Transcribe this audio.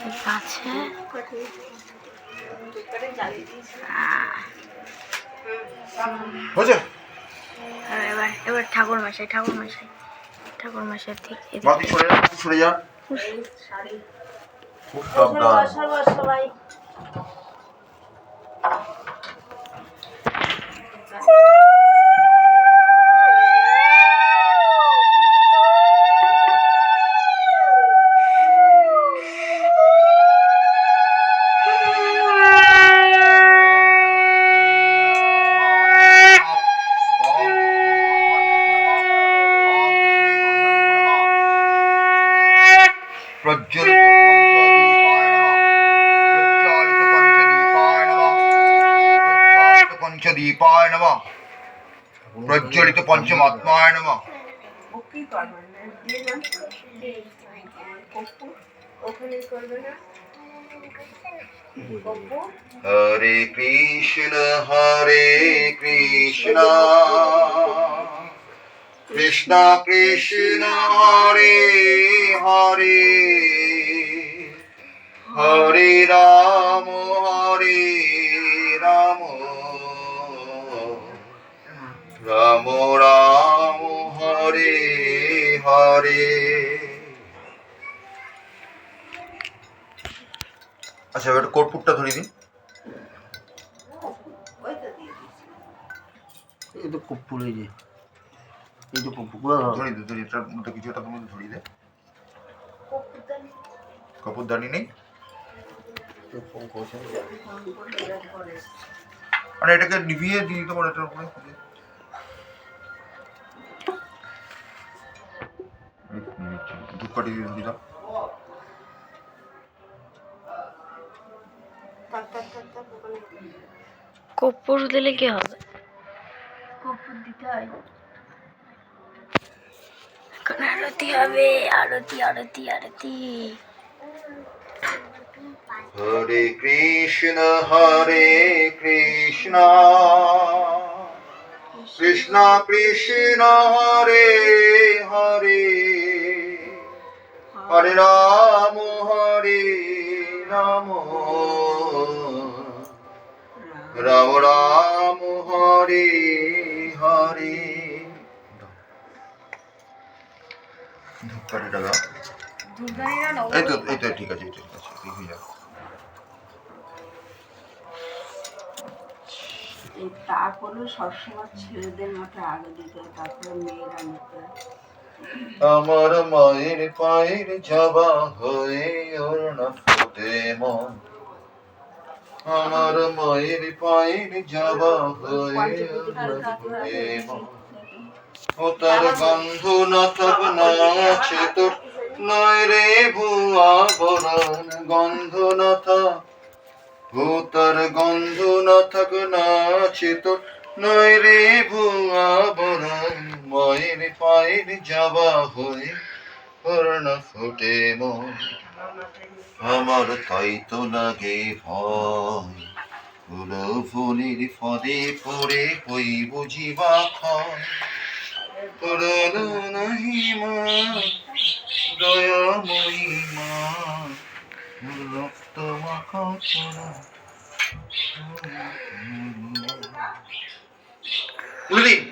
আছে এবার ঠাকুর মশাই ঠিক সরে যা সবাই पंचदीपाय नमः प्रज्वलित पंचमात्माय नमः हरे कृष्ण कृष्ण कृष्ण हरे हरे हरे राम राम राम हरे हरे। अच्छा बेटा कর্পূরটা ধরিয়ে দিন। এই তো কর্পূর এই যে এই তো কর্পূর ধরিয়ে দে এটার মধ্যে কিছু একটা তুমি ধরিয়ে দে। কর্পূরদানি নেই মানে এটাকে নিভিয়ে দিয়ে দিতে পারো এটার উপরে। ধূপকাঠি দিয়ে ধরিয়ে দাও। কর্পূর দিলে কি হবে? কর্পূর দিতে হয় আরতি হবে আরতি हरे कृष्ण कृष्ण कृष्ण हरे हरे हरे राम राम राम हरे हरे। ধূপকাঠিটা দাও। এই তো ঠিক আছে দেখি যাও। এই তাপ হলো সবসময় ছেলেদের মতো আগে দিতে হয়, তারপরে মেয়েরা নিতে হয়। আমার মায়ের পায়ের জবা হয়ে ওর না ফোটে মন, আমার মায়ের পায়ের জবা হয়ে ওর না ফোটে মন। ও তার গন্ধ না থাক না আছে তোর নয় রে ভুয়া বরণ, গন্ধ না থাক ও তার গন্ধ না থাক না আছে তোর নয় রে ভুয়া বরণ। মায়ের পায়ের জবা হয়ে ওর না ফোটে মন, আমার তাই তো লাগে ভয় ফুলো ফুলের ফদে পড়ে হই বুঝিবা ক্ষয়। পুরানো নাহি মা দয়াময়ী মা, রক্ত মাখা চোরা উলিদিন